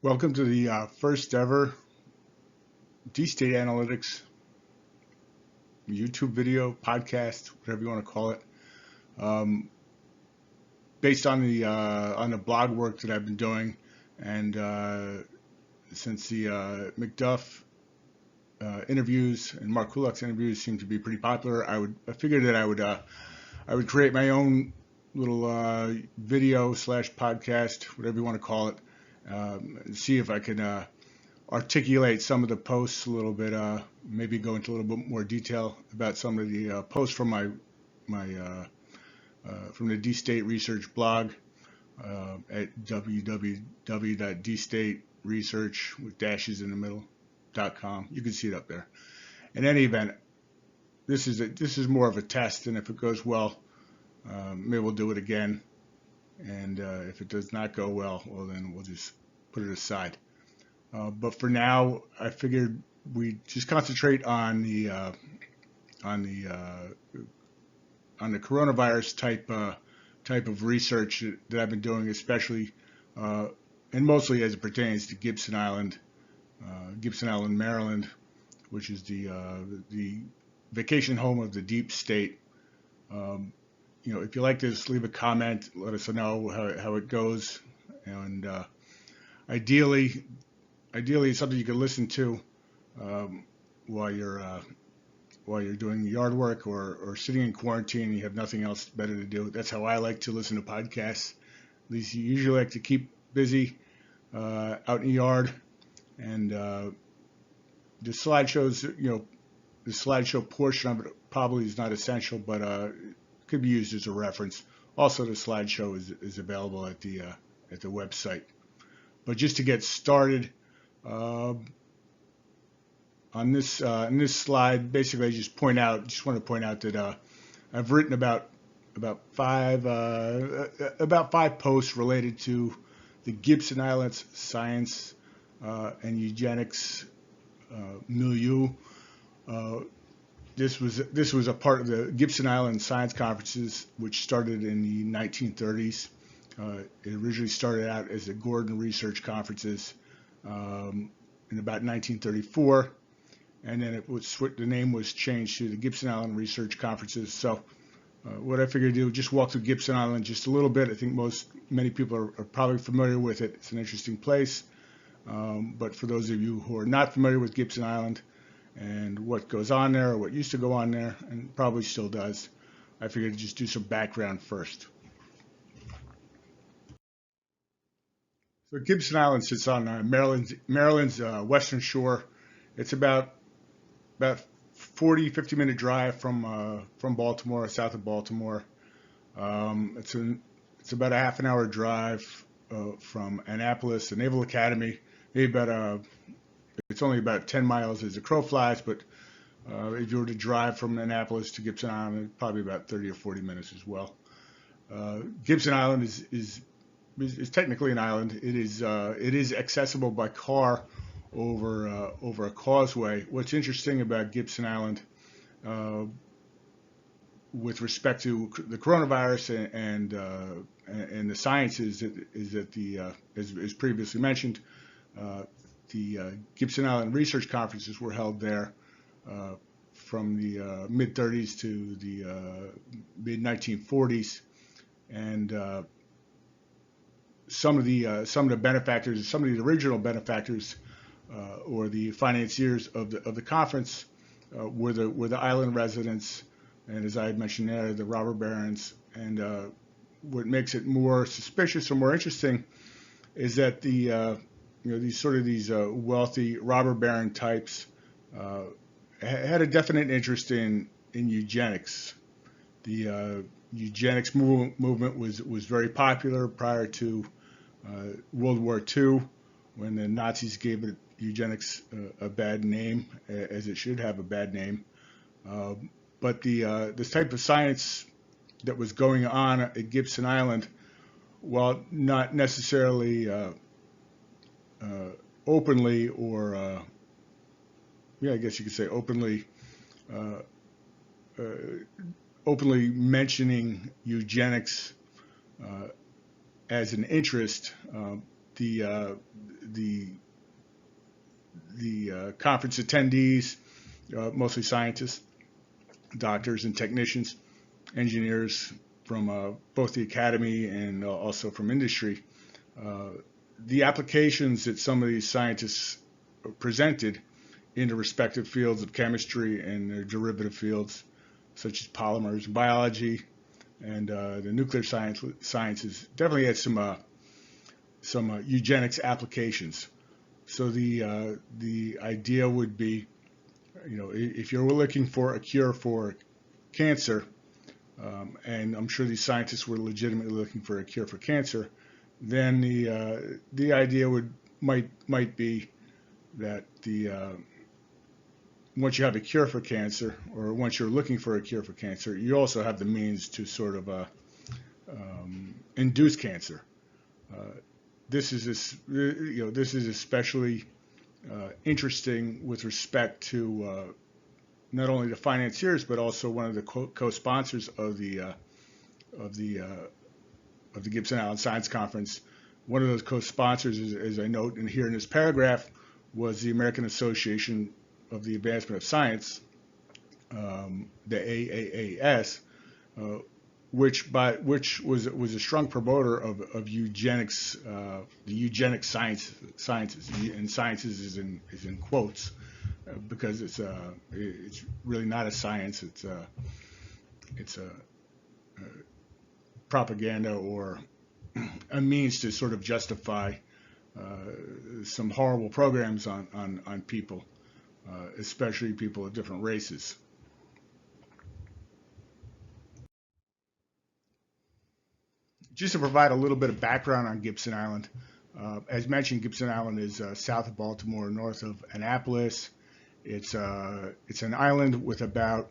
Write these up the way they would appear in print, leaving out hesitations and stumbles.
Welcome to the first ever D-State Analytics YouTube video, podcast, whatever you want to call it, based on the blog work that I've been doing, and since the McDuff interviews and Mark Kulak's interviews seem to be pretty popular, I figured that I would create my own little video slash podcast, whatever you want to call it. See if I can articulate some of the posts a little bit, maybe go into a little bit more detail about some of the posts from from the D-State Research blog at www.dstateresearch with dashes in the middle.com. You can see it up there. In any event, this is more of a test, and if it goes well, maybe we'll do it again. And if it does not go well, then we'll just put it aside. But for now, I figured we just concentrate on the coronavirus type of research that I've been doing, especially and mostly as it pertains to Gibson Island, Maryland, which is the vacation home of the deep state. If you like this, leave a comment. Let us know how it goes, and ideally, it's something you can listen to while you're doing yard work or sitting in quarantine and you have nothing else better to do. That's how I like to listen to podcasts. At least you usually like to keep busy out in the yard, and the slideshows, the slideshow portion of it probably is not essential, but could be used as a reference. Also, the slideshow is available at the website. But just to get started, on this slide, basically, I just want to point out that I've written about five posts related to the Gibson Island Science and Eugenics milieu. This was a part of the Gibson Island Science Conferences, which started in the 1930s. It originally started out as the Gordon Research Conferences in about 1934, and then the name was changed to the Gibson Island Research Conferences. So what I figured to do, just walk through Gibson Island just a little bit. I think many people are probably familiar with it. It's an interesting place, but for those of you who are not familiar with Gibson Island and what goes on there, or what used to go on there, and probably still does, I figured to just do some background first. So Gibson Island sits on Maryland's western shore. It's about 40-50 minute drive from Baltimore, south of Baltimore. It's about a half an hour drive from Annapolis, the Naval Academy. It's only about 10 miles as the crow flies, but if you were to drive from Annapolis to Gibson Island, it's probably about 30 or 40 minutes as well. Gibson Island is technically an island. It is accessible by car over a causeway. What's interesting about Gibson Island, with respect to the coronavirus and the sciences, is that as previously mentioned, the Gibson Island Research Conferences were held there from the mid-30s to the mid-1940s, and some of the benefactors, some of the original benefactors, or the financiers of the conference, were the island residents, and as I had mentioned there, the robber barons. And what makes it more suspicious or more interesting is that these wealthy robber baron types had a definite interest in eugenics. The eugenics movement was very popular prior to World War II, when the Nazis gave eugenics a bad name, as it should have a bad name. But this type of science that was going on at Gibson Island, while not necessarily openly, or I guess you could say openly mentioning eugenics as an interest, the the conference attendees, mostly scientists, doctors, and technicians, engineers from both the academy and also from industry. The applications that some of these scientists presented in the respective fields of chemistry and their derivative fields, such as polymers, biology, and the nuclear sciences, definitely had some eugenics applications. So the idea would be, if you're looking for a cure for cancer, and I'm sure these scientists were legitimately looking for a cure for cancer, then the idea might be that once you have a cure for cancer, or once you're looking for a cure for cancer, you also have the means to sort of induce cancer. This is especially interesting with respect to not only the financiers, but also one of the co-sponsors of the Gibson Island Science Conference. One of those co-sponsors, as I note here in this paragraph, was the American Association of the Advancement of Science, the AAAS, which was a strong promoter of eugenics, the eugenic sciences, and sciences is in quotes, because it's really not a science. It's a propaganda or a means to sort of justify some horrible programs on people, especially people of different races. Just to provide a little bit of background on Gibson Island, as mentioned, Gibson Island is south of Baltimore, north of Annapolis. It's an island with about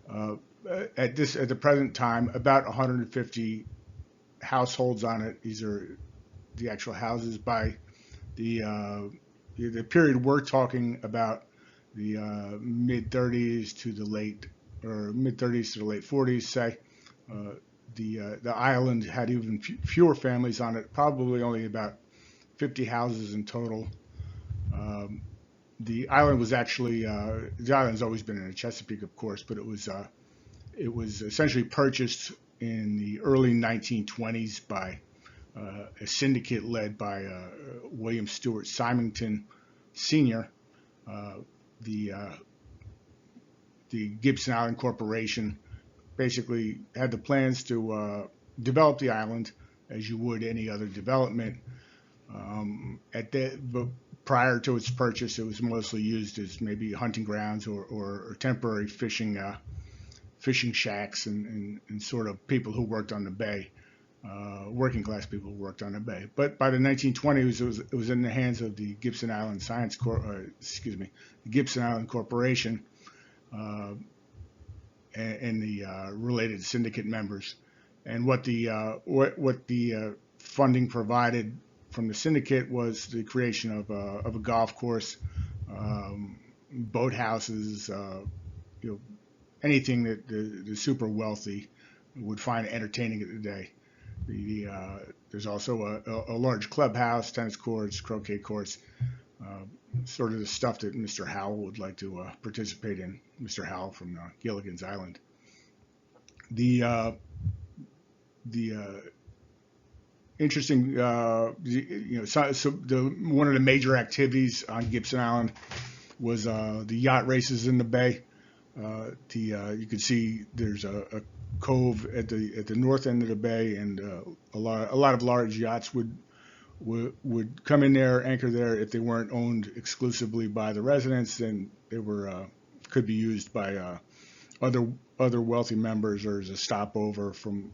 at the present time about 150 households on it. These are the actual houses. By the period we're talking about, the mid 30s to the late 40s, say. The island had even fewer families on it, probably only about 50 houses in total. The island was actually the island's always been in the Chesapeake, of course, but it was essentially purchased in the early 1920s by a syndicate led by William Stewart Symington Sr. The Gibson Island Corporation basically had the plans to develop the island as you would any other development. But prior to its purchase, it was mostly used as maybe hunting grounds or temporary fishing shacks and sort of people who worked on the bay, working class people who worked on the bay. But by the 1920s, it was in the hands of the Gibson Island the Gibson Island Corporation, and the related syndicate members. And what the funding provided from the syndicate was the creation of a golf course, boat houses, anything that the super wealthy would find entertaining at the day. There's also a large clubhouse, tennis courts, croquet courts, sort of the stuff that Mr. Howell would like to participate in. Mr. Howell from Gilligan's Island. The interesting, one of the major activities on Gibson Island was the yacht races in the bay. You can see there's a cove at the north end of the bay, and a lot of large yachts would come in there, anchor there. If they weren't owned exclusively by the residents, then they could be used by other wealthy members, or as a stopover from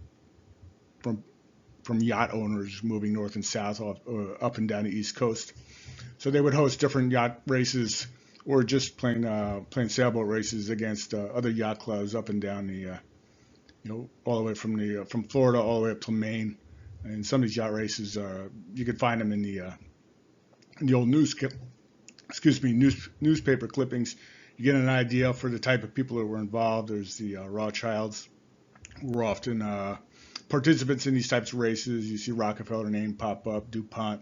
yacht owners moving north and south up and down the East Coast. So they would host different yacht races, or just plain sailboat races against other yacht clubs up and down all the way from Florida all the way up to Maine. And some of these yacht races, you could find them in the old newspaper clippings. You get an idea for the type of people that were involved. There's the Rothschilds, who were often participants in these types of races. You see Rockefeller name pop up, DuPont,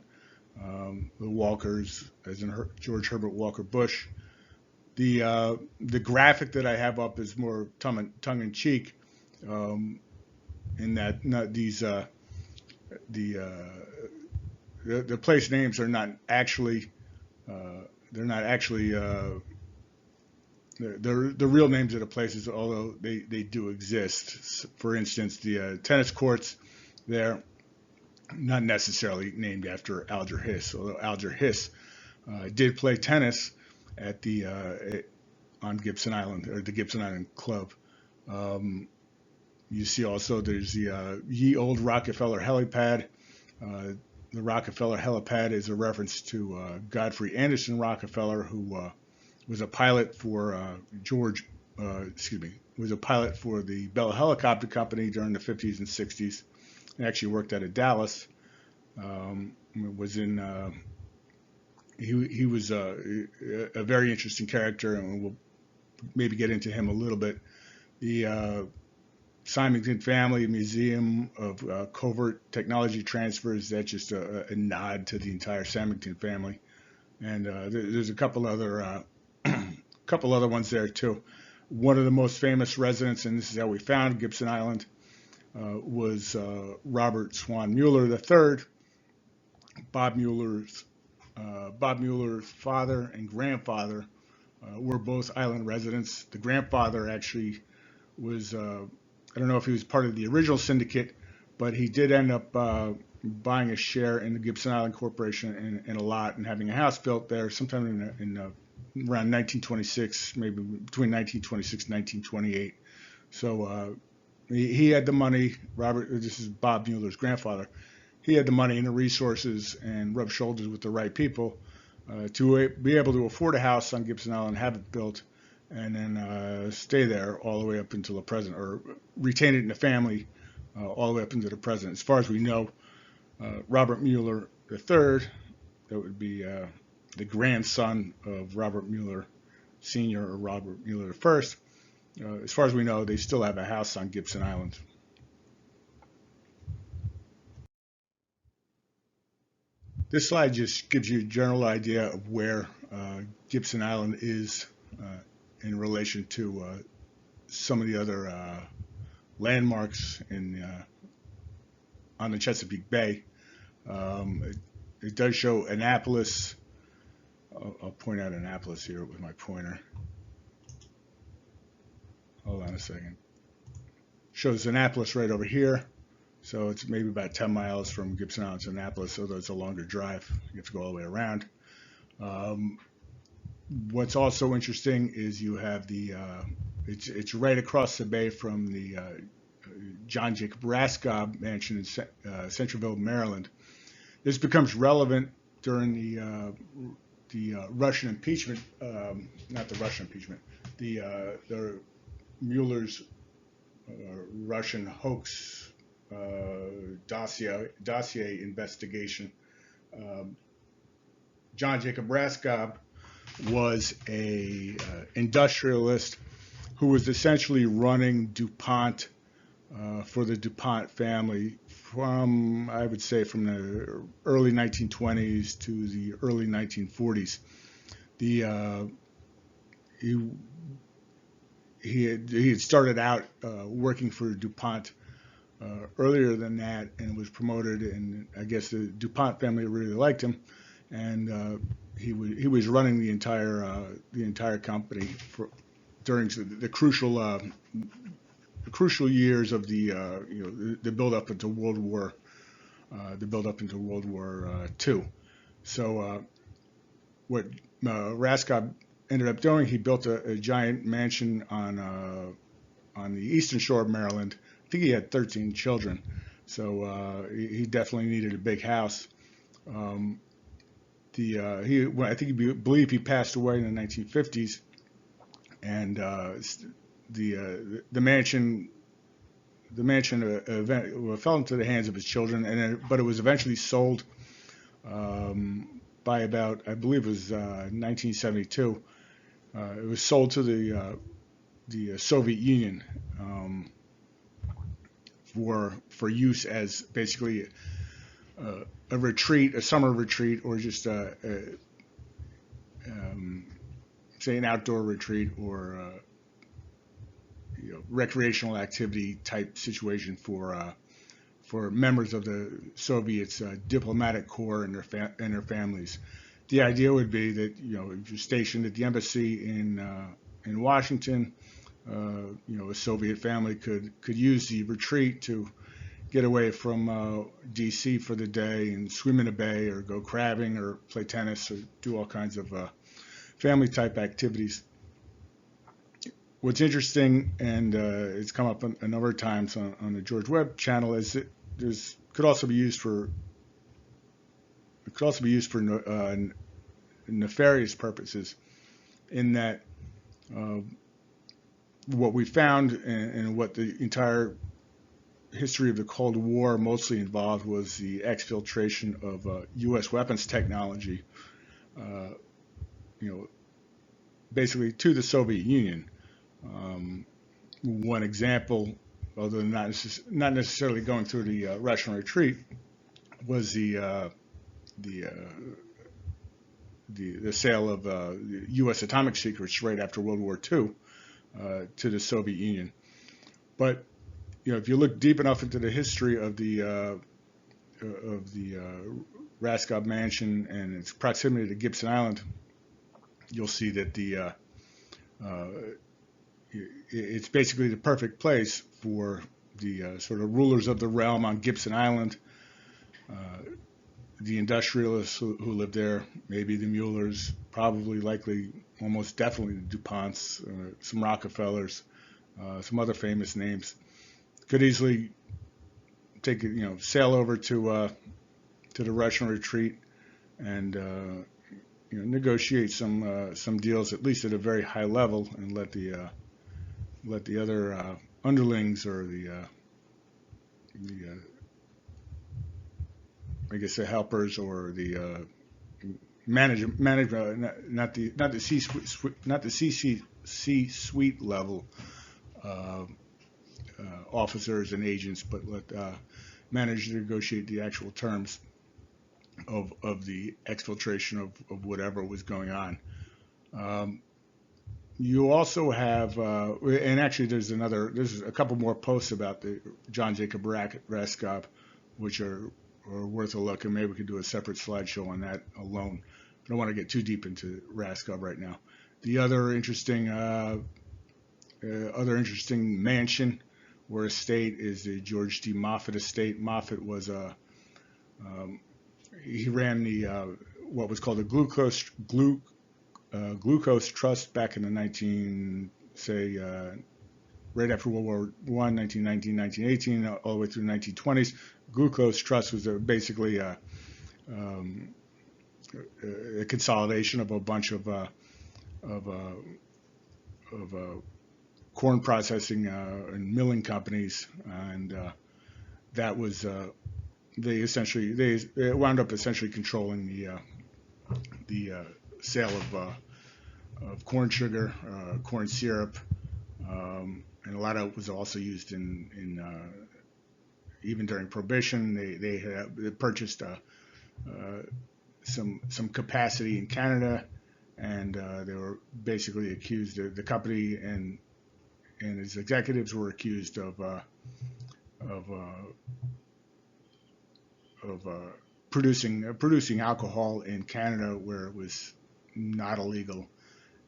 the Walkers, as in George Herbert Walker Bush. The graphic that I have up is more tongue in cheek, in that the place names are not actually they're not actually the real names of the places, although they do exist. For instance, the tennis courts there, not necessarily named after Alger Hiss, although Alger Hiss did play tennis at on Gibson Island, or the Gibson Island Club. You see also there's the Ye Old Rockefeller Helipad. The Rockefeller Helipad is a reference to Godfrey Anderson Rockefeller, who was a pilot for was a pilot for the Bell Helicopter Company during the 50s and 60s. He actually worked out of Dallas. He was a very interesting character, and we'll maybe get into him a little bit. The Symington Family Museum of Covert Technology Transfers, that's just a nod to the entire Symington family. And there's a couple other ones there too. One of the most famous residents, and this is how we found Gibson Island, was Robert Swan Mueller III. Bob Mueller's father and grandfather were both island residents. The grandfather actually was, I don't know if he was part of the original syndicate, but he did end up buying a share in the Gibson Island Corporation in a lot and having a house built there sometime in around 1926, maybe between 1926 and 1928. So he had the money. This is Bob Mueller's grandfather. He had the money and the resources and rubbed shoulders with the right people to be able to afford a house on Gibson Island, have it built, and then stay there all the way up until the present, or retain it in the family all the way up into the present. As far as we know, Robert Mueller III, that would be the grandson of Robert Mueller Sr. or Robert Mueller I. As far as we know, they still have a house on Gibson Island. This slide just gives you a general idea of where Gibson Island is in relation to some of the other landmarks on the Chesapeake Bay. It does show Annapolis. I'll point out Annapolis here with my pointer. Hold on a second. Shows Annapolis right over here. So it's maybe about 10 miles from Gibson Island to Annapolis, although it's a longer drive. You have to go all the way around. What's also interesting is you have it's right across the bay from the John Jacob Raskob mansion in Centreville, Maryland. This becomes relevant during the Russian impeachment, not the Russian impeachment, the Mueller's Russian hoax dossier investigation. John Jacob Raskob was a industrialist who was essentially running DuPont for the DuPont family from, I would say, from the early 1920s to the early 1940s. He had started out working for DuPont earlier than that, and was promoted, and I guess the DuPont family really liked him, and he was running the entire company during the crucial years of the build up into World War II. So what Raskob ended up doing, he built a giant mansion on the eastern shore of Maryland. I think he had 13 children, so he definitely needed a big house. I believe he passed away in the 1950s, and the mansion fell into the hands of his children, but it was eventually sold by about, I believe it was 1972. It was sold to the Soviet Union for use as basically a retreat, a summer retreat, or just say an outdoor retreat or recreational activity type situation for members of the Soviets' diplomatic corps and their families. The idea would be that if you're stationed at the embassy in Washington, a Soviet family could use the retreat to get away from D.C. for the day and swim in a bay or go crabbing or play tennis or do all kinds of family type activities. What's interesting, and it's come up a number of times on the George Webb channel, is that could also be used for nefarious purposes. In that, what we found and what the entire history of the Cold War mostly involved was the exfiltration of U.S. weapons technology, basically to the Soviet Union. One example, although not necessarily going through the Russian retreat, was the sale of U.S. atomic secrets right after World War II to the Soviet Union. But if you look deep enough into the history of the Raskov mansion and its proximity to Gibson Island, you'll see that it's basically the perfect place for the sort of rulers of the realm on Gibson Island, the industrialists who lived there, maybe the Muellers, probably, likely, almost definitely the DuPonts, some Rockefellers, some other famous names, could easily take sail over to the Russian retreat and negotiate some deals, at least at a very high level, and let the other underlings or I guess the helpers or the management, not the C-suite level officers and agents, but let manage to negotiate the actual terms of the exfiltration of whatever was going on. You also have, and actually there's a couple more posts about the John Jacob Raskov, which are worth a look, and maybe we could do a separate slideshow on that alone. I don't want to get too deep into Raskov right now. The other interesting mansion or estate is the George D. Moffett estate. Moffett was he ran the what was called the Glucose Trust back in the right after World War I, 1919, 1918, all the way through the 1920s. Glucose Trust was basically a consolidation of a bunch of corn processing and milling companies, and that was they wound up essentially controlling the sale of corn sugar, corn syrup, and a lot of it was also used in even during Prohibition. They purchased some capacity in Canada, and they were basically accused. The company and its executives were accused of producing alcohol in Canada where it was not illegal,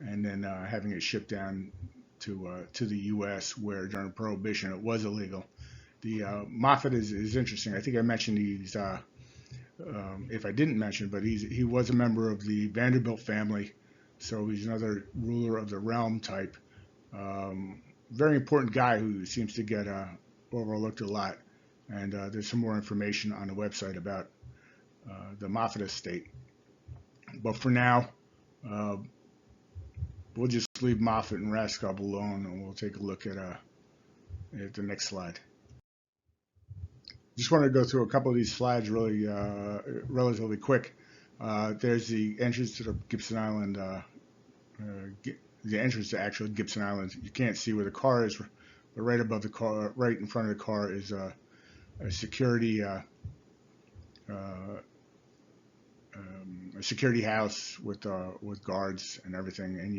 and then having it shipped down to the U.S. where during Prohibition it was illegal. The Moffett is interesting. I think I mentioned he's if I didn't mention, but he was a member of the Vanderbilt family, so he's another ruler of the realm type. Very important guy who seems to get overlooked a lot. And there's some more information on the website about the Moffett estate. But for now, we'll just leave Moffett and Raskov alone, and we'll take a look at the next slide. Just want to go through a couple of these slides really relatively quick. There's the entrance to the Gibson Island, the entrance to actual Gibson Island. You can't see where the car is, but right above the car, right in front of the car, is a security security house with guards and everything. And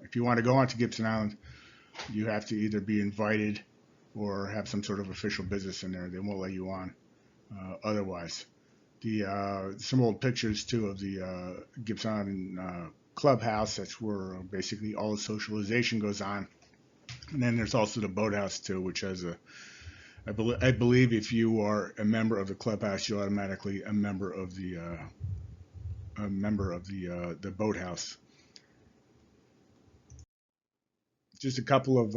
if you want to go onto Gibson Island, you have to either be invited or have some sort of official business in there. They won't let you on otherwise. Some old pictures too of the Gibson Island clubhouse. That's where basically all the socialization goes on. And then there's also the boathouse too, which has I believe if you are a member of the clubhouse, you're automatically a member of the boathouse. Just a couple of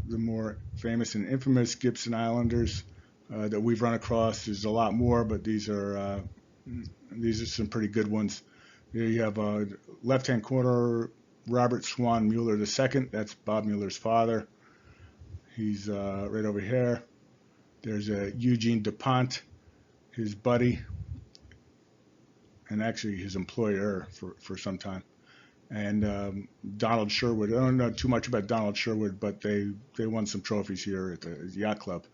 the more famous and infamous Gibson Islanders that we've run across. There's a lot more, but these are some pretty good ones. Here you have left-hand corner, Robert Swan Mueller II. That's Bob Mueller's father. He's right over here. There's Eugene DuPont, his buddy, and actually his employer for some time. And Donald Sherwood. I don't know too much about Donald Sherwood, but they won some trophies here at the yacht club.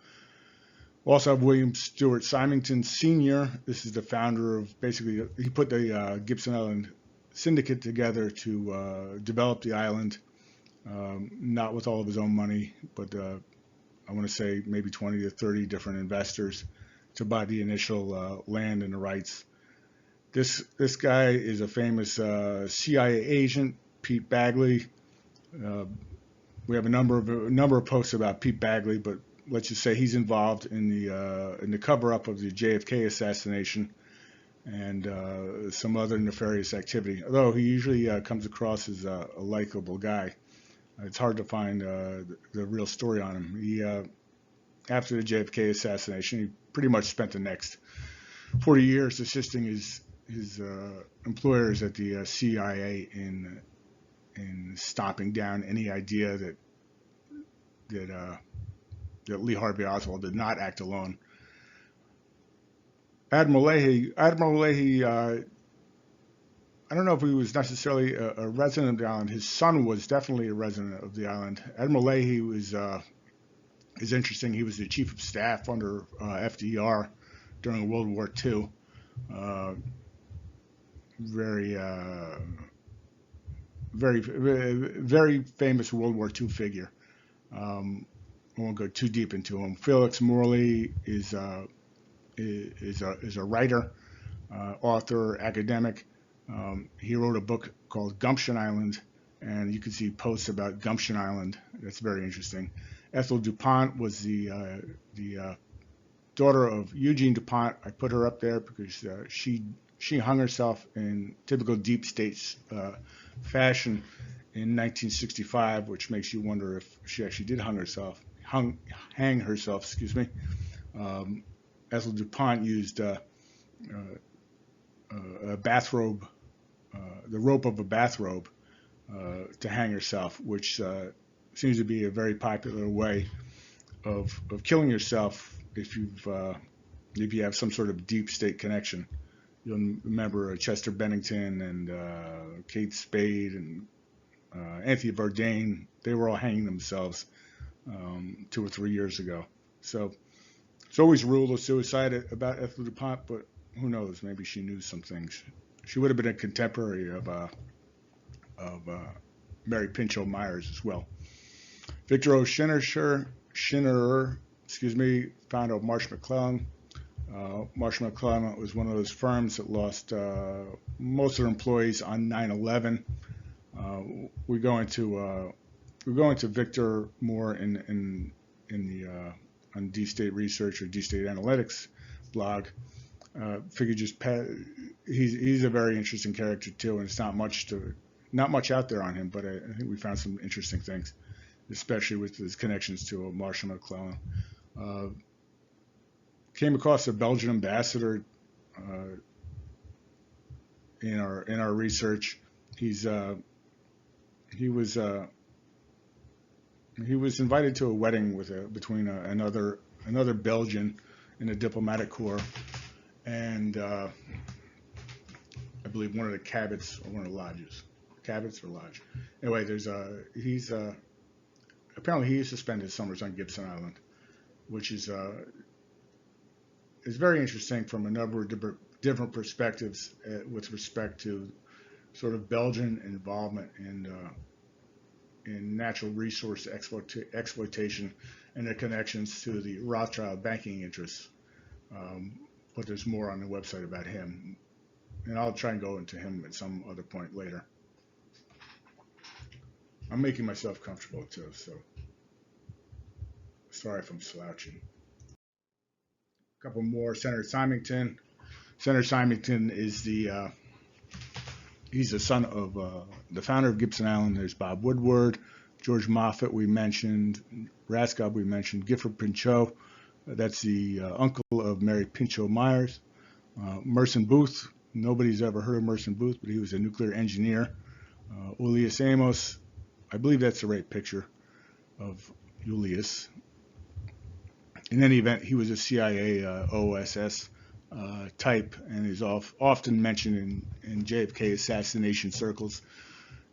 We also have William Stewart Symington Sr. This is the founder of, basically, he put the Gibson Island Syndicate together to develop the island, not with all of his own money, but I want to say maybe 20 to 30 different investors to buy the initial land and the rights. This guy is a famous CIA agent, Pete Bagley. We have a number of posts about Pete Bagley, but let's just say he's involved in the cover-up of the JFK assassination and some other nefarious activity. Although he usually comes across as a likable guy, it's hard to find the real story on him. He, after the JFK assassination, he pretty much spent the next 40 years assisting his employers at the CIA in stomping down any idea that Lee Harvey Oswald did not act alone. Admiral Leahy, I don't know if he was necessarily a resident of the island. His son was definitely a resident of the island. Admiral Leahy is interesting. He was the chief of staff under FDR during World War II. Very famous World War II figure. I won't go too deep into him. Felix Morley is a writer, author, academic. He wrote a book called Gumption Island, and you can see posts about Gumption Island. That's very interesting. Ethel DuPont was the daughter of Eugene DuPont. I put her up there because she hung herself in typical deep state fashion in 1965, which makes you wonder if she actually did hang herself. Ethel DuPont used a bathrobe, the rope of a bathrobe, to hang herself, which seems to be a very popular way of killing yourself if you have some sort of deep state connection. You'll remember Chester Bennington and Kate Spade and Anthony Bourdain. They were all hanging themselves 2 or 3 years ago. So it's always ruled of suicide about Ethel DuPont, but who knows? Maybe she knew some things. She would have been a contemporary of Mary Pinchot Myers as well. Victor O. Schinnerer, founder of Marsh McLellan. Marsh McLellan was one of those firms that lost most of their employees on 9/11. We go into Victor more in the on D-State Research or D-State Analytics blog. Figure he's a very interesting character too, and it's not much out there on him, but I think we found some interesting things, especially with his connections to Marshall McLellan. Came across a Belgian ambassador in our research. He was invited to a wedding between another Belgian in the diplomatic corps and I believe one of the Cabots or one of the lodges. Cabots or lodge. Anyway, apparently he used to spend his summers on Gibson Island, which is is very interesting from a number of different perspectives with respect to sort of Belgian involvement in natural resource exploitation and their connections to the Rothschild banking interests. But there's more on the website about him, and I'll try and go into him at some other point later. I'm making myself comfortable too, so sorry if I'm slouching. A couple more. Senator Symington. Senator Symington is he's the son of the founder of Gibson Island. There's Bob Woodward, George Moffett we mentioned, Raskob we mentioned, Gifford Pinchot, that's the uncle of Mary Pinchot Myers. Merson Booth, nobody's ever heard of Merson Booth, but he was a nuclear engineer. Julius Amos, I believe that's the right picture of Julius. In any event, he was a CIA OSS type, and is often mentioned in JFK assassination circles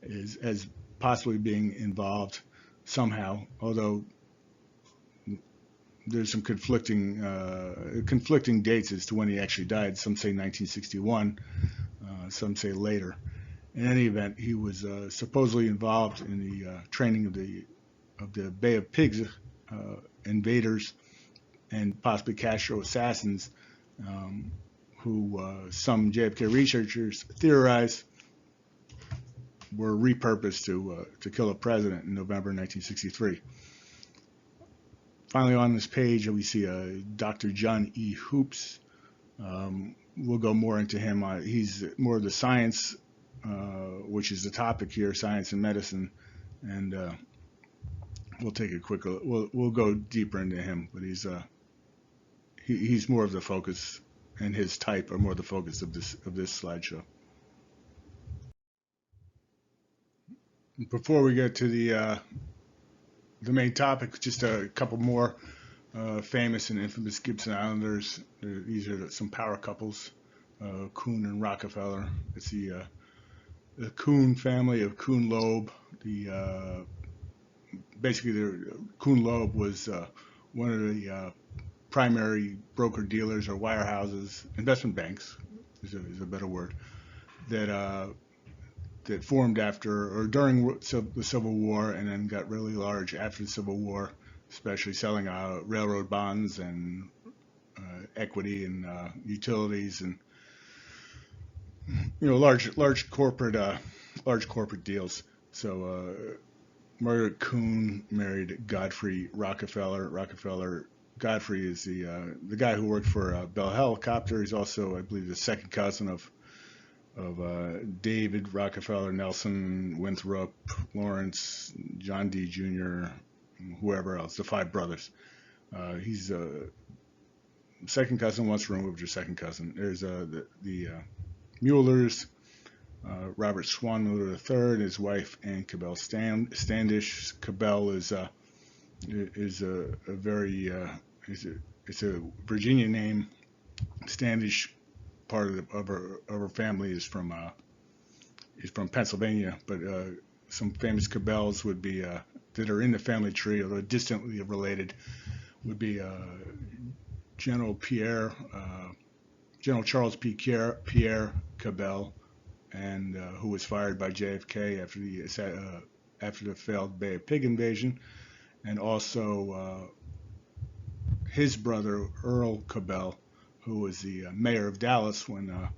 as possibly being involved somehow, although there's some conflicting dates as to when he actually died. Some say 1961, some say later. In any event, he was supposedly involved in the training of the Bay of Pigs invaders and possibly Castro assassins, who some JFK researchers theorize were repurposed to kill a president in November 1963. Finally, on this page, we see Dr. John E. Hoops. We'll go more into him. He's more of the science, which is the topic here, science and medicine, and we'll take a quick. We'll go deeper into him, but he's more of the focus, and his type are more the focus of this slideshow. Before we get to the main topic, just a couple more famous and infamous Gibson Islanders. These are some power couples, Kuhn and Rockefeller. It's the Kuhn family of Kuhn Loeb. Basically, Kuhn Loeb was one of the primary broker dealers or wirehouses, investment banks is a better word, that formed after or during the Civil War, and then got really large after the Civil War, especially selling railroad bonds and equity and utilities, and large corporate deals. So Margaret Kuhn married Godfrey Rockefeller. Godfrey is the guy who worked for Bell Helicopter. He's also, I believe, the second cousin of David Rockefeller, Nelson, Winthrop, Lawrence, John D. Jr., whoever else, the five brothers. He's a second cousin, once removed, or second cousin. There's the Muellers, Robert Swanmuller III, his wife Ann Cabell Standish. Cabell is a very it's a Virginia name. Standish, part of her family is from Pennsylvania, but some famous Cabells would be that are in the family tree, although distantly related, would be General Charles P. Pierre Cabell, and who was fired by JFK after the failed Bay of Pig invasion, and also his brother Earl Cabell, who was the mayor of Dallas when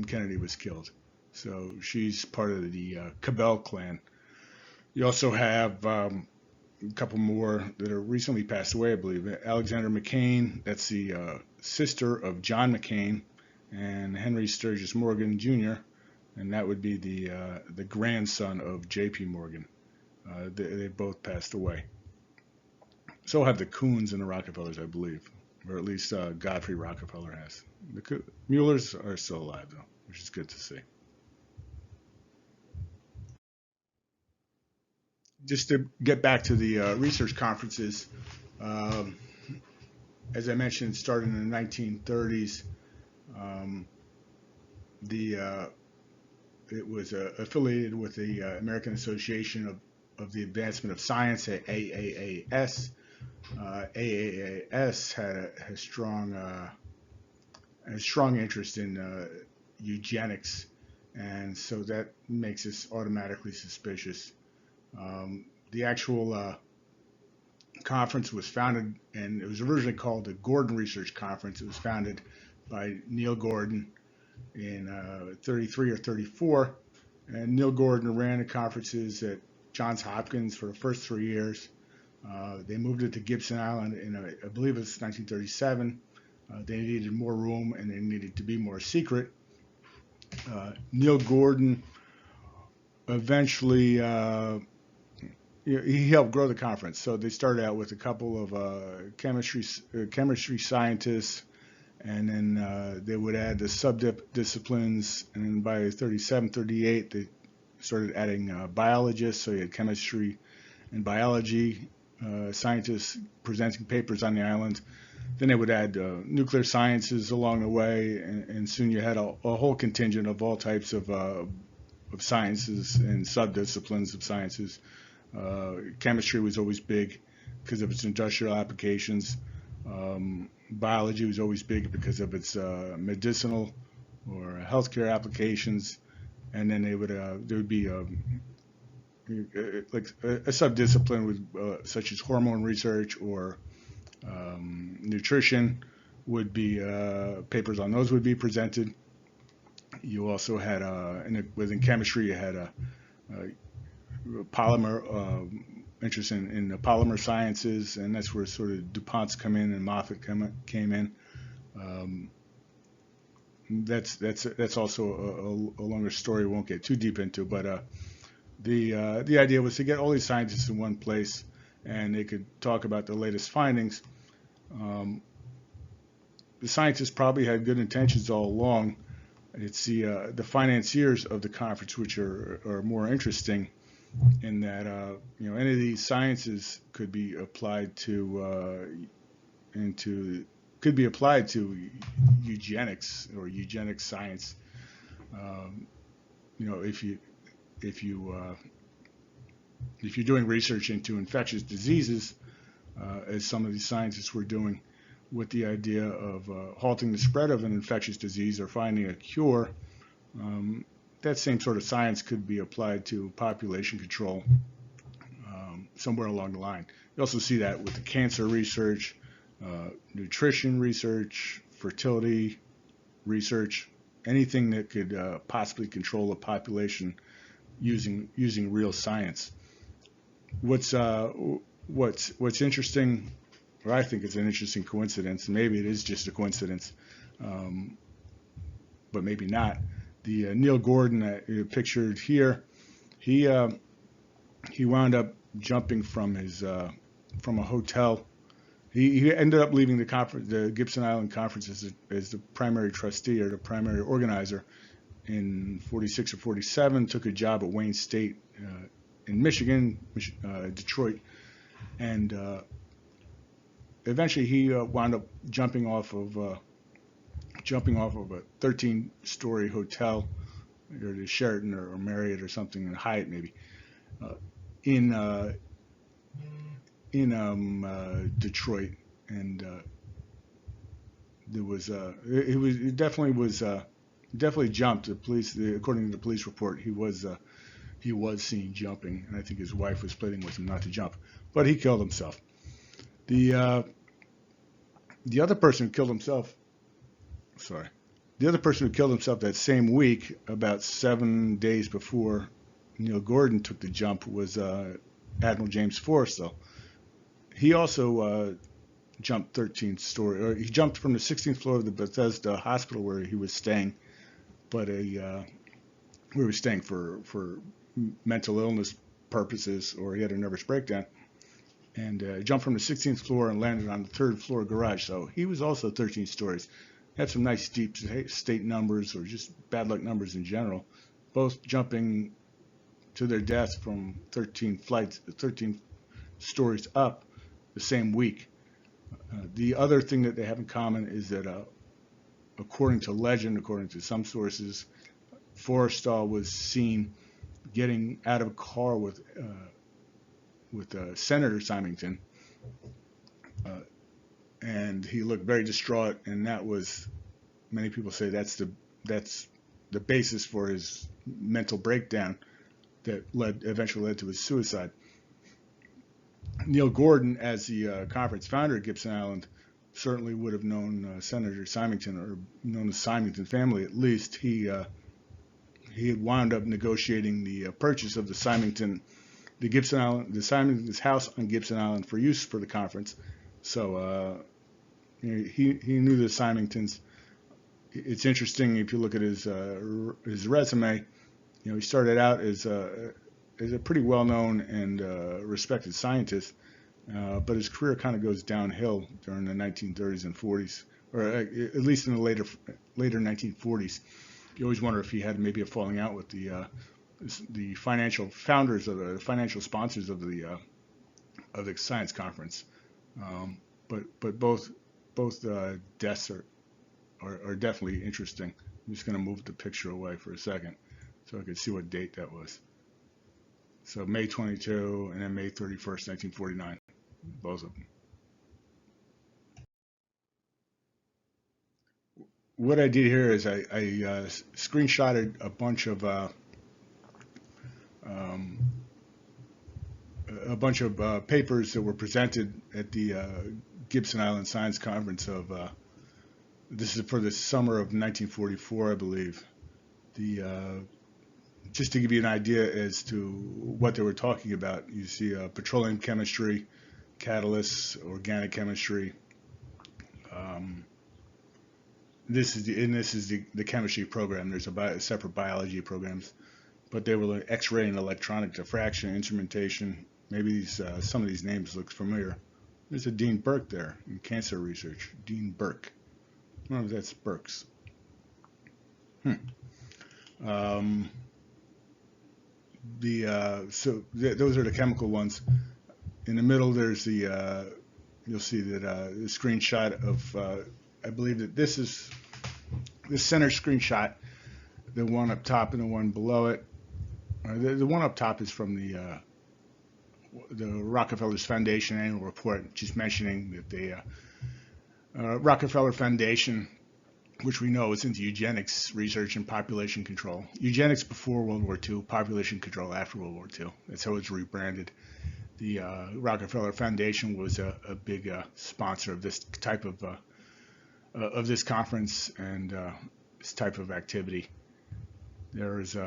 Kennedy was killed. So she's part of the Cabell clan. You also have a couple more that are recently passed away, I believe. Alexander McCain, that's the sister of John McCain, and Henry Sturgis Morgan Jr., and that would be the grandson of J.P. Morgan. They both passed away. So have the Kuhns and the Rockefellers, I believe, or at least Godfrey Rockefeller has. The Muellers are still alive, though, which is good to see. Just to get back to the research conferences, as I mentioned, started in the 1930s. It was affiliated with the American Association of the Advancement of Science, AAAS, AAAS had a strong interest in eugenics, and so that makes us automatically suspicious. The actual conference was founded, and it was originally called the Gordon Research Conference. It was founded by Neil Gordon in 33 or 34, and Neil Gordon ran the conferences at Johns Hopkins for the first 3 years. They moved it to Gibson Island in, I believe it was 1937. They needed more room and they needed to be more secret. Neil Gordon eventually he helped grow the conference. So they started out with a couple of chemistry scientists, and then they would add the sub-disciplines, and then by 37, 38, they started adding biologists. So you had chemistry and biology scientists presenting papers on the island. Then they would add nuclear sciences along the way, and soon you had a whole contingent of all types of sciences and sub-disciplines of sciences. Chemistry was always big because of its industrial applications. Biology was always big because of its medicinal or healthcare applications. And then there would be like a sub-discipline with such as hormone research or nutrition would be papers on those would be presented. You also had within chemistry you had a polymer interest in the polymer sciences, and that's where sort of DuPont's come in and Moffitt came in. That's also a longer story we won't get too deep into, but the idea was to get all these scientists in one place and they could talk about the latest findings. The scientists probably had good intentions all along. It's the financiers of the conference which are more interesting, in that any of these sciences could be applied to eugenics or eugenics science. If you're doing research into infectious diseases, as some of these scientists were doing, with the idea of halting the spread of an infectious disease or finding a cure, that same sort of science could be applied to population control somewhere along the line. You also see that with the cancer research, nutrition research, fertility research, anything that could possibly control a population using real science. What's interesting, or I think it's an interesting coincidence, and maybe it is just a coincidence, but maybe not. The Neil Gordon pictured here, he wound up jumping from from a hotel. He ended up leaving the Gibson Island Conferences as the primary trustee or the primary organizer in 46 or 47. Took a job at Wayne State in Michigan, Detroit, and eventually he wound up jumping off of a 13-story hotel, or the Sheraton or Marriott or something, in Hyatt maybe, in Detroit, and it definitely jumped. The police, according to the police report, he was seen jumping, and I think his wife was pleading with him not to jump, but he killed himself. The other person who killed himself. The other person who killed himself that same week, about 7 days before Neil Gordon took the jump, was Admiral James Forrestal. He also jumped 13th story, or he jumped from the 16th floor of the Bethesda Hospital where he was staying, but where he was staying for mental illness purposes, or he had a nervous breakdown, and jumped from the 16th floor and landed on the 3rd floor garage. So he was also 13 stories. Had some nice deep state numbers, or just bad luck numbers in general, both jumping to their death from 13 stories up the same week. The other thing that they have in common is that, according to legend, according to some sources, Forrestal was seen getting out of a car with Senator Symington, and he looked very distraught, and that was, many people say that's the basis for his mental breakdown that eventually led to his suicide. Neil Gordon, as the conference founder at Gibson Island, certainly would have known Senator Symington, or known the Symington family at least. He had wound up negotiating the purchase of the Symington's house on Gibson Island for use for the conference. So he knew the Symingtons. It's interesting if you look at his resume. He started out as a pretty well-known and respected scientist, but his career kind of goes downhill during the 1930s and 40s, or at least in the later 1940s. You always wonder if he had maybe a falling out with the financial founders or the financial sponsors of the science conference. But both deaths are definitely interesting. I'm just going to move the picture away for a second so I could see what date that was. So May 22 and then May 31st, 1949, both of them. What I did here is I screenshotted a bunch of papers that were presented at the Gibson Island Science Conference of this is for the summer of 1944, I believe. Just to give you an idea as to what they were talking about, you see petroleum chemistry, catalysts, organic chemistry. This is the chemistry program. There's separate biology programs, but they were like X-ray and electronic diffraction, instrumentation. Maybe some of these names look familiar. There's a Dean Burke there in cancer research. Dean Burke. I don't know if that's Burke's. Those are the chemical ones. In the middle, there's you'll see that the screenshot of, I believe that this is the center screenshot, the one up top and the one below it. The one up top is from the Rockefeller's Foundation annual report, just mentioning that the Rockefeller Foundation, which we know is into eugenics research and population control. Eugenics before World War II, population control after World War II. That's how it's rebranded. The Rockefeller Foundation was a big sponsor of this type of this conference and this type of activity. There is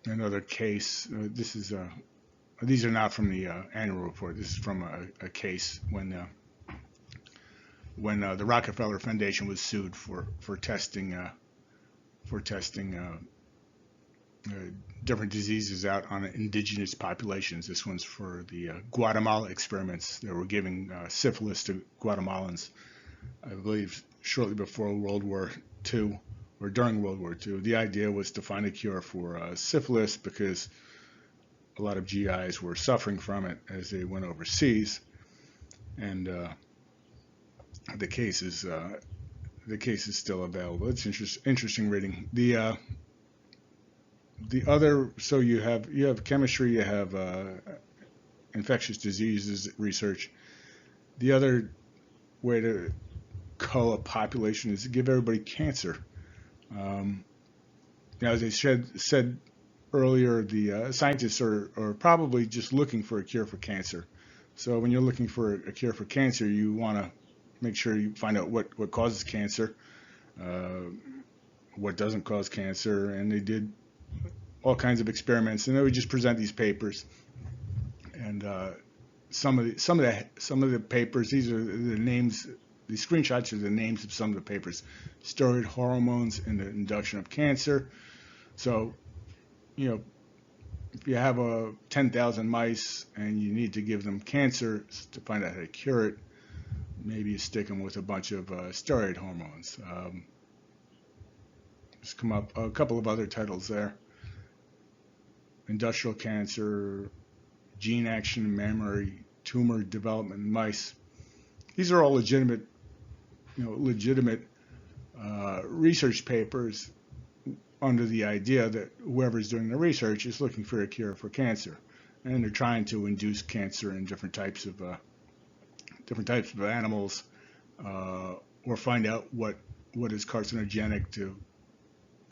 another case. These are not from the annual report. This is from a case when the Rockefeller Foundation was sued for testing different diseases out on indigenous populations. This one's for the Guatemala experiments. They were giving syphilis to Guatemalans, I believe, shortly before World War II or during World War II. The idea was to find a cure for syphilis because a lot of GIs were suffering from it as they went overseas, and the case is still available. It's interesting reading. The other, so you have chemistry, you have infectious diseases research. The other way to cull a population is to give everybody cancer. As I said earlier, the scientists are probably just looking for a cure for cancer. So when you're looking for a cure for cancer, you want to make sure you find out what causes cancer, what doesn't cause cancer, and they did all kinds of experiments, and they would just present these papers. And some of the papers, these are the names. These screenshots are the names of some of the papers. Steroid hormones and the induction of cancer. So, if you have 10,000 mice and you need to give them cancer to find out how to cure it, maybe you stick them with a bunch of steroid hormones. Just come up a couple of other titles there. Industrial cancer, gene action in mammary tumor development in mice. These are all legitimate research papers under the idea that whoever's doing the research is looking for a cure for cancer, and they're trying to induce cancer in different types of different types of animals, or find out what is carcinogenic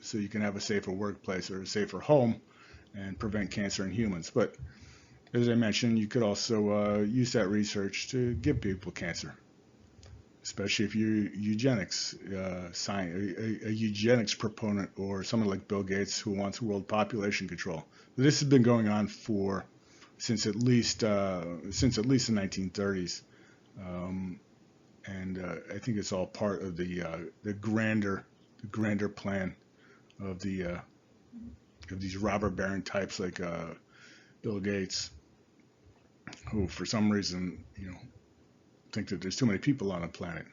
so you can have a safer workplace or a safer home and prevent cancer in humans. But as I mentioned, you could also use that research to give people cancer, especially if you're eugenics a eugenics proponent, or someone like Bill Gates who wants world population control. This has been going on since at least the 1930s, and I think it's all part of the grander plan of these robber baron types like Bill Gates, who for some reason think that there's too many people on the planet.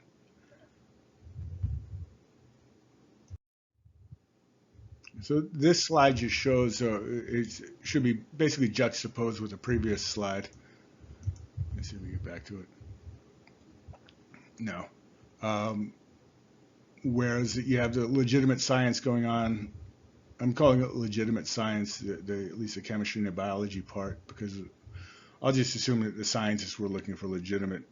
So this slide just shows it should be basically juxtaposed with the previous slide. Let's see if we get back to it. No. Whereas you have the legitimate science going on. I'm calling it legitimate science, at least the chemistry and the biology part, because I'll just assume that the scientists were looking for legitimate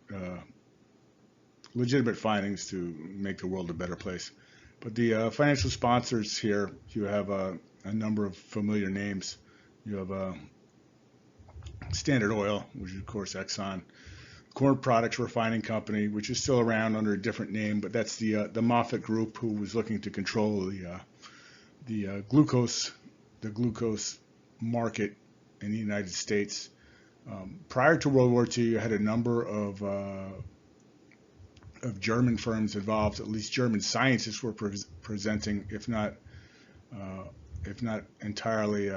findings to make the world a better place. But the financial sponsors here, you have a number of familiar names. You have Standard Oil, which is of course Exxon, Corn Products Refining Company, which is still around under a different name, but that's the Moffett Group, who was looking to control the glucose market in the United States. Prior to World War II, you had a number of German firms involved. At least German scientists were presenting, if not entirely,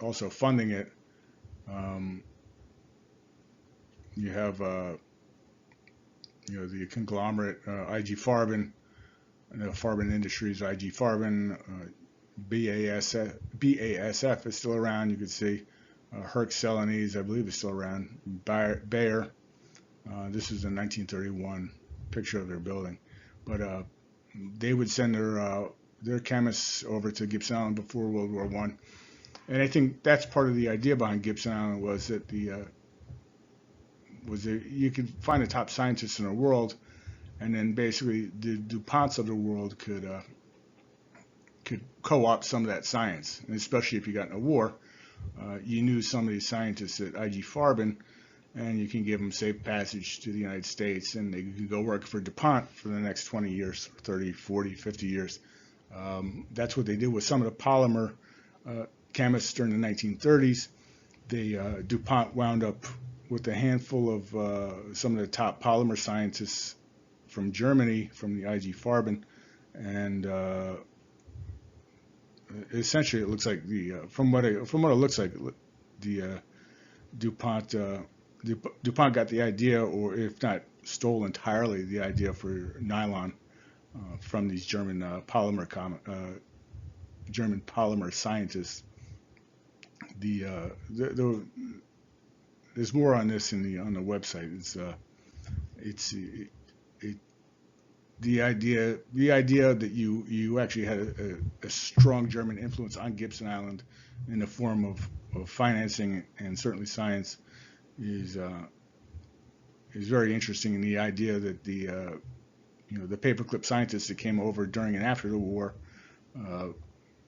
also funding it. You have the conglomerate IG Farben, Farben Industries, IG Farben, BASF is still around. You can see Herc Celanese, I believe, is still around. Bayer. This is a 1931 picture of their building, but they would send their chemists over to Gibson Island before World War I, and I think that's part of the idea behind Gibson Island, was that you could find the top scientists in the world, and then basically the DuPonts of the world could co-opt some of that science, and especially if you got in a war, you knew some of these scientists at IG Farben, and you can give them safe passage to the United States, and they can go work for DuPont for the next 20 years, 30, 40, 50 years. That's what they did with some of the polymer chemists during the 1930s. DuPont wound up with a handful of some of the top polymer scientists from Germany, from the IG Farben, and essentially it looks like from what it looks like, the DuPont got the idea, or if not stole entirely the idea for nylon from these German polymer scientists. There's more on this on the website. The idea that you actually had a strong German influence on Gibson Island in the form of financing and certainly science is very interesting. And the idea that the paperclip scientists that came over during and after the war,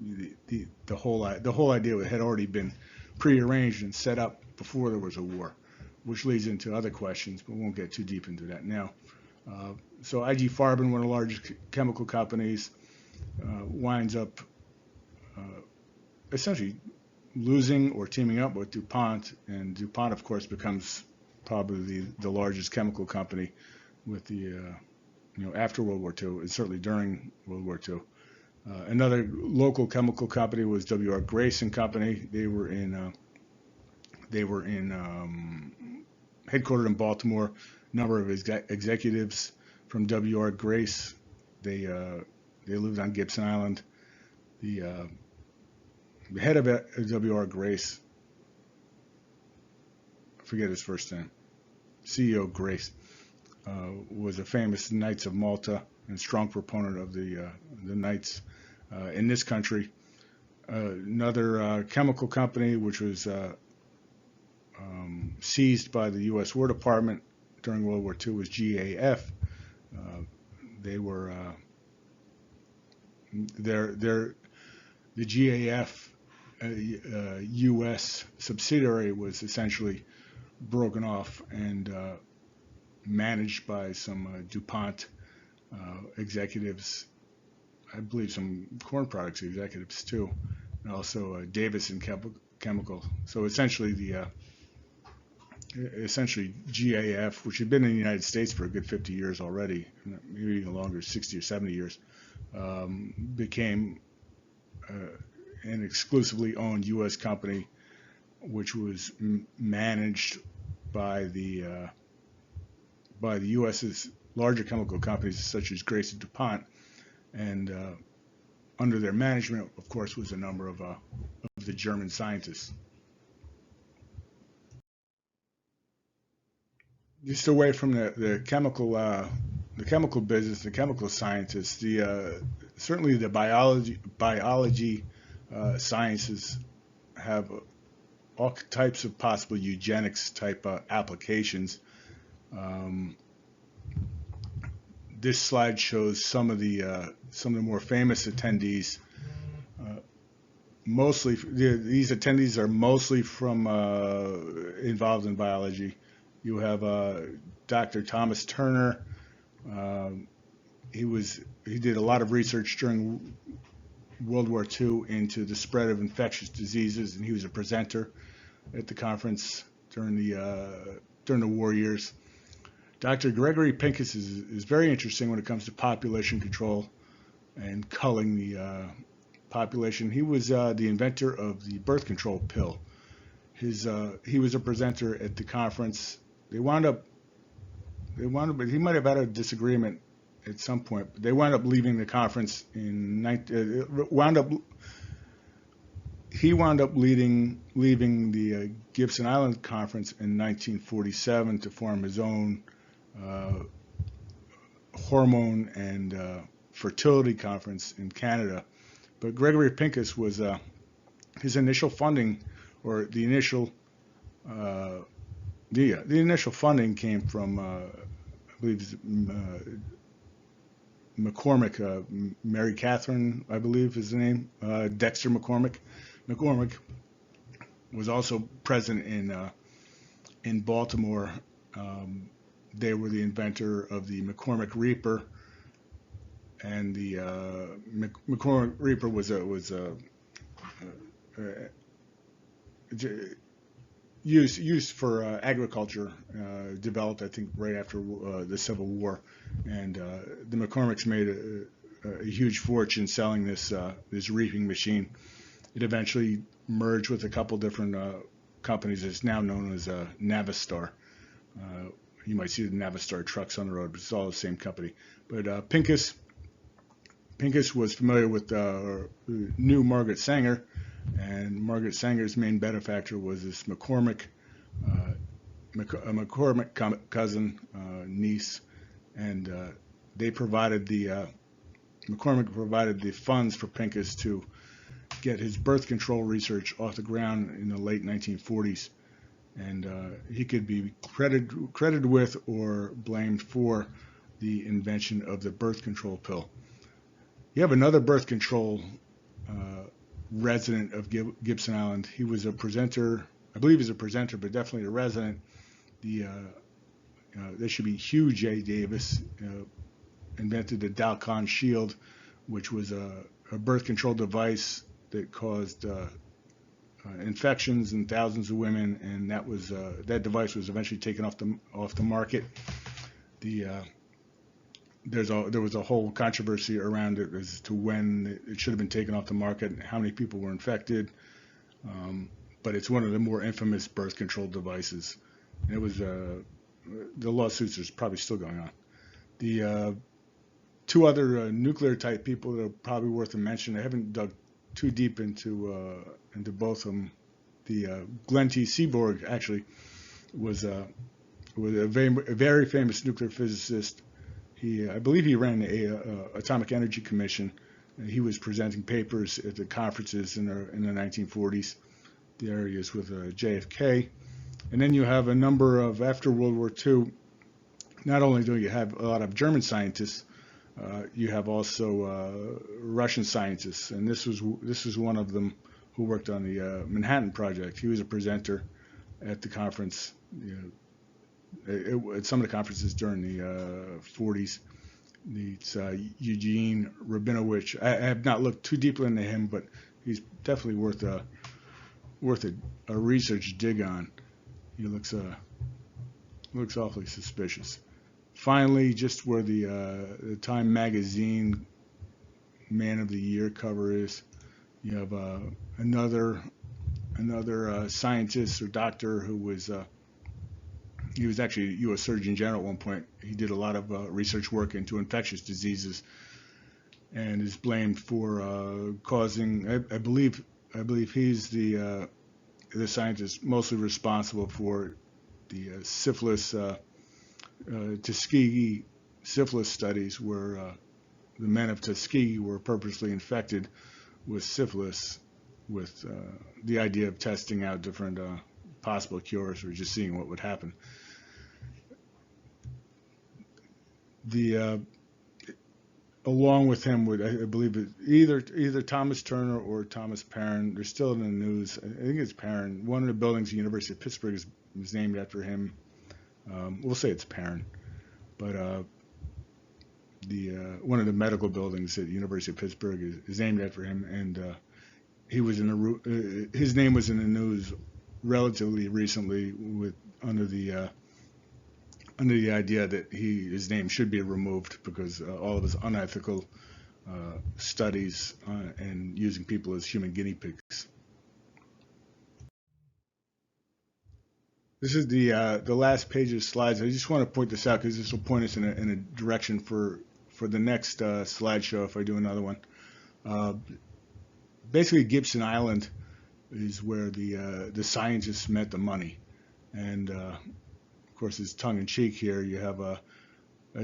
the whole idea had already been prearranged and set up before there was a war, which leads into other questions, but we won't get too deep into that now. So IG Farben, one of the largest chemical companies, winds up essentially losing or teaming up with DuPont, and DuPont, of course, becomes probably the largest chemical company with the after World War II, and certainly during World War II. Another local chemical company was W.R. Grace and Company. They were headquartered in Baltimore. A number of executives from W.R. Grace, they lived on Gibson Island. The head of W.R. Grace, I forget his first name, CEO Grace, was a famous Knights of Malta and strong proponent of the Knights in this country. Another chemical company which was seized by the U.S. War Department during World War II was GAF. They were the GAF U.S. subsidiary was essentially broken off and managed by some DuPont executives, I believe some corn products executives too, and also Davis and Chemical. So essentially essentially GAF, which had been in the United States for a good 50 years already, maybe even longer, 60 or 70 years, became an exclusively owned U.S. company, which was managed by the U.S.'s larger chemical companies such as Grace and DuPont, and under their management, of course, was a number of the German scientists. Just away from the chemical business, the chemical scientists, certainly the biology sciences have all types of possible eugenics type applications. This slide shows some of the more famous attendees. Mostly, these attendees are mostly from involved in biology. You have Dr. Thomas Turner. He did a lot of research during World War II into the spread of infectious diseases, and he was a presenter at the conference during the war years. Dr. Gregory Pincus is very interesting when it comes to population control and culling the population. He was the inventor of the birth control pill. He was a presenter at the conference. He might have had a disagreement at some point, but they wound up leaving the conference he wound up leaving the Gibson Island Conference in 1947 to form his own hormone and fertility conference in Canada. But Gregory Pincus was his initial funding, or the initial funding came from I believe McCormick, Mary Catherine, I believe is the name, Dexter McCormick. McCormick was also present in Baltimore. They were the inventor of the McCormick Reaper, and the McCormick Reaper was used for agriculture, developed I think right after the Civil War, and the McCormicks made a huge fortune selling this reaping machine. It eventually merged with a couple different companies. It's now known as Navistar. You might see the Navistar trucks on the road, but it's all the same company. But Pincus was familiar with knew Margaret Sanger, and Margaret Sanger's main benefactor was this McCormick, a McCormick cousin, niece, and McCormick provided the funds for Pincus to get his birth control research off the ground in the late 1940s, and he could be credited with or blamed for the invention of the birth control pill. You have another birth control resident of Gibson Island. He was a presenter, I believe he's a presenter, but definitely a resident. There should be Hugh J. Davis, invented the Dalcon Shield, which was a birth control device that caused infections in thousands of women, and that device was eventually taken off the market. There was a whole controversy around it as to when it should have been taken off the market and how many people were infected. But it's one of the more infamous birth control devices. And it was the lawsuits are probably still going on. The two other nuclear type people that are probably worth a mention. I haven't dug too deep into both of them. The Glenn T. Seaborg actually was a very famous nuclear physicist. I believe he ran the Atomic Energy Commission. He was presenting papers at the conferences in the 1940s, the areas with JFK. And then you have a number of, after World War II, not only do you have a lot of German scientists, you have also Russian scientists, and this was one of them who worked on the Manhattan Project. He was a presenter at the conference, at some of the conferences during the 40s. It's Eugene Rabinowitz. I have not looked too deeply into him, but he's definitely worth a research dig on. He looks awfully suspicious. Finally, just where the Time Magazine Man of the Year cover is, you have another scientist or doctor who was he was actually a U.S. Surgeon General at one point. He did a lot of research work into infectious diseases, and is blamed for causing. I believe he's the scientist mostly responsible for the syphilis, Tuskegee syphilis studies, where the men of Tuskegee were purposely infected with syphilis, with the idea of testing out different possible cures or just seeing what would happen. Along with him would, I believe, either Thomas Turner or Thomas Perrin. They're still in the news. I think it's Perrin. One of the buildings at the University of Pittsburgh is named after him. We'll say it's Perrin, but one of the medical buildings at the University of Pittsburgh is named after him, and he was his name was in the news relatively recently under the idea that his name should be removed because all of his unethical studies and using people as human guinea pigs. This is the last page of the slides. I just want to point this out because this will point us in a direction for the next slideshow if I do another one. Basically, Gibson Island is where the scientists met the money, and of course, it's tongue-in-cheek here. You have a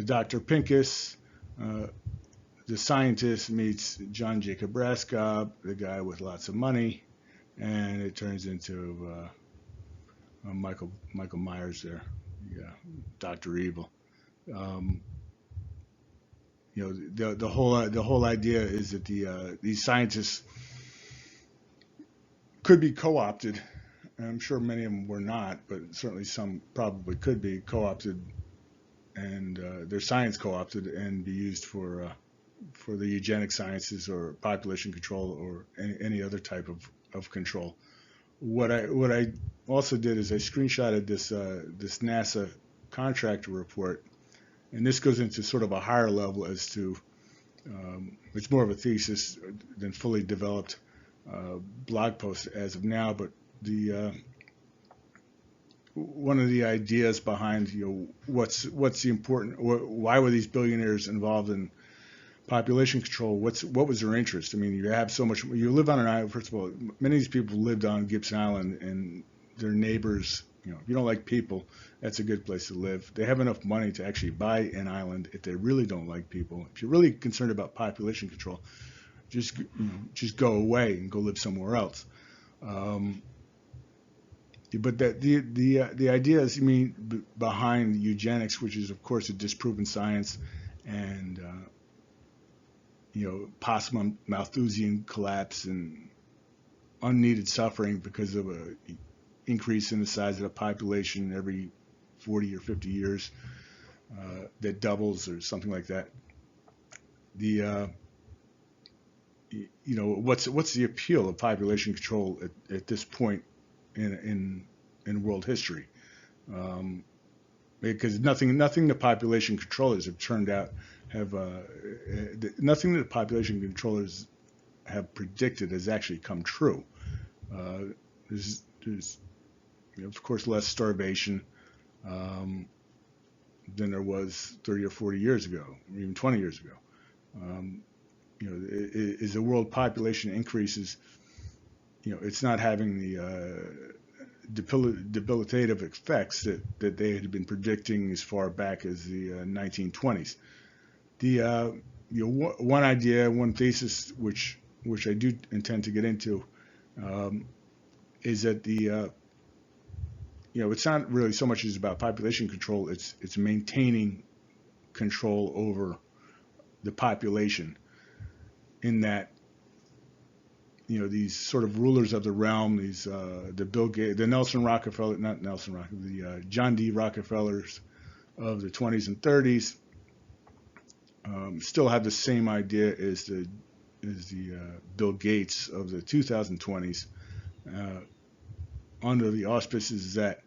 Dr. Pincus, the scientist meets John Jacob Raskob, the guy with lots of money, and it turns into Michael Myers there, yeah, Dr. Evil. The whole idea is that these scientists could be co-opted. I'm sure many of them were not, but certainly some probably could be co-opted, and their science co-opted and be used for the eugenic sciences or population control or any other type of control. What I also did is I screenshotted this NASA contractor report, and this goes into sort of a higher level as to it's more of a thesis than fully developed blog post as of now, but one of the ideas behind what's the important, why were these billionaires involved in population control? What was their interest? I mean, you have so much. You live on an island. First of all, many of these people lived on Gibson Island, and their neighbors. If you don't like people, that's a good place to live. They have enough money to actually buy an island if they really don't like people. If you're really concerned about population control, just go away and go live somewhere else. But the idea is, behind eugenics, which is of course a disproven science, and possible Malthusian collapse and unneeded suffering because of a increase in the size of the population every 40 or 50 years that doubles or something like that. What's the appeal of population control at this point in world history? Because nothing the population controllers have turned out nothing that the population controllers have predicted has actually come true. There's of course less starvation than there was 30 or 40 years ago, or even 20 years ago. As the world population increases, it's not having the debilitative effects that they had been predicting as far back as the 1920s. One idea, one thesis, which I do intend to get into, is that it's not really so much as about population control. It's maintaining control over the population, in that these sort of rulers of the realm, these the Bill Gates, the John D. Rockefellers of the 20s and 30s, still have the same idea as the Bill Gates of the 2020s, under the auspices that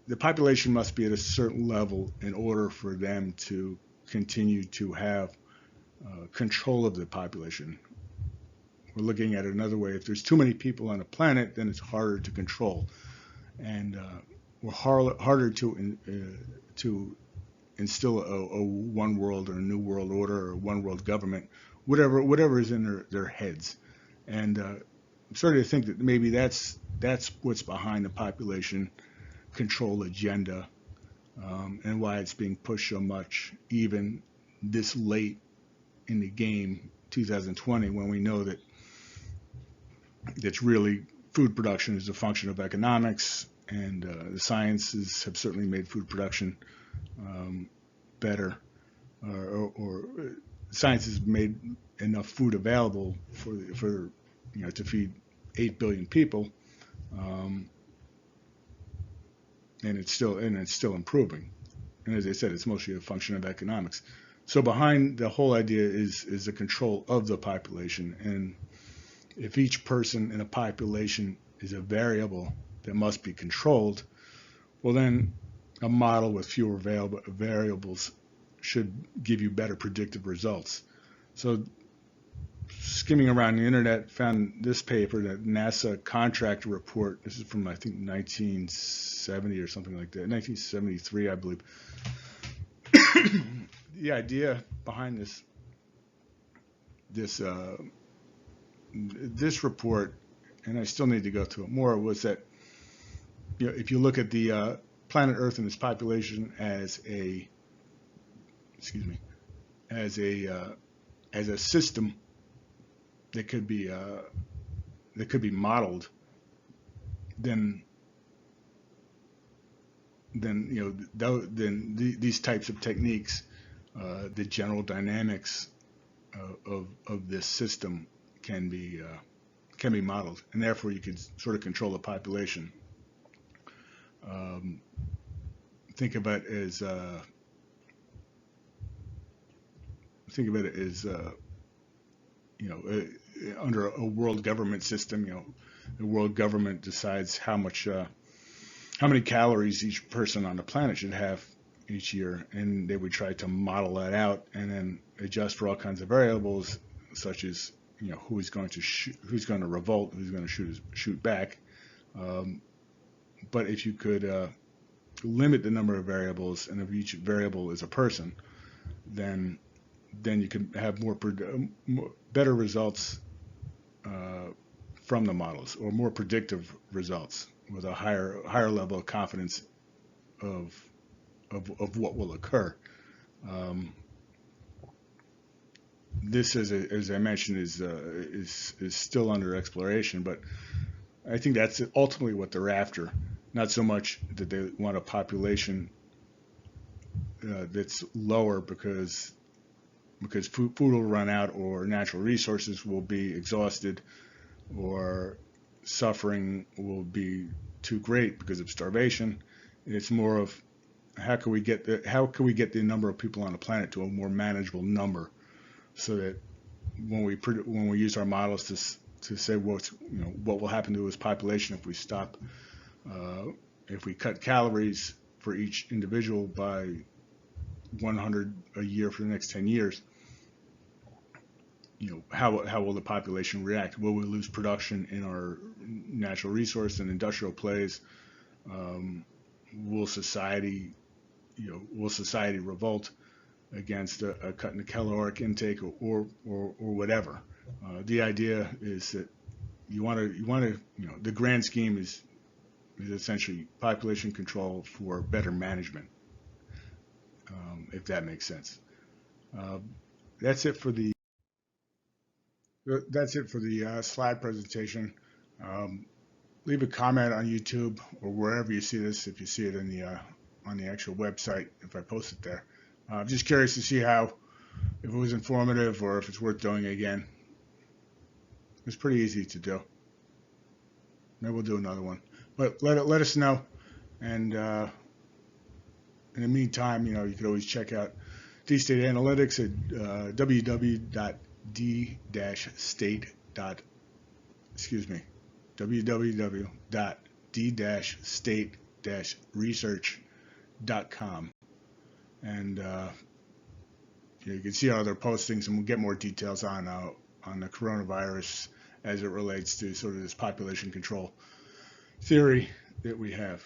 the population must be at a certain level in order for them to continue to have control of the population. We're looking at it another way. If there's too many people on a planet, then it's harder to control, and we're harder to instill a one world or a new world order or one world government, whatever is in their heads. And I'm starting to think that maybe that's what's behind the population control agenda, and why it's being pushed so much, even this late in the game, 2020, when we know that it's really food production is a function of economics, and the sciences have certainly made food production better, or science has made enough food available for to feed 8 billion people, and it's still improving. And as I said, it's mostly a function of economics. So behind the whole idea is the control of the population, and if each person in a population is a variable that must be controlled, well then a model with fewer variables should give you better predictive results. So skimming around the internet, found this paper, that NASA contractor report. This is from, I think, 1970 or something like that, 1973, I believe. The idea behind this report, and I still need to go through it more, was that if you look at the planet Earth and its population as a system that could be modeled, then these types of techniques, the general dynamics of this system can be modeled, and therefore you can sort of control the population. Think of it as under a world government system. The world government decides how many calories each person on the planet should have each year, and they would try to model that out and then adjust for all kinds of variables, such as who's going to revolt, who's going to shoot back. But if you could limit the number of variables, and if each variable is a person, then you can have better results from the models, or more predictive results with a higher level of confidence of what will occur. This, as I mentioned, is still under exploration, but I think that's ultimately what they're after. Not so much that they want a population that's lower because food will run out, or natural resources will be exhausted, or suffering will be too great because of starvation. It's more of how can we get the number of people on the planet to a more manageable number, so that when we use our models to say what will happen to this population if we cut calories for each individual by 100 a year for the next 10 years, how will the population react? Will we lose production in our natural resource and industrial plays? Will society revolt against a cut in the caloric intake, or whatever? The idea is that you want to the grand scheme is essentially population control for better management, if that makes sense. That's it for the slide presentation. Leave a comment on YouTube or wherever you see this, if you see it in the on the actual website, if I post it there. I'm just curious to see if it was informative or if it's worth doing again. It's pretty easy to do. Maybe we'll do another one. But let us know. And in the meantime, you can always check out D-State Analytics at www.d-state-research.com. And you can see our other postings, and we'll get more details on the coronavirus as it relates to sort of this population control theory that we have.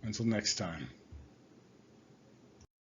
Until next time.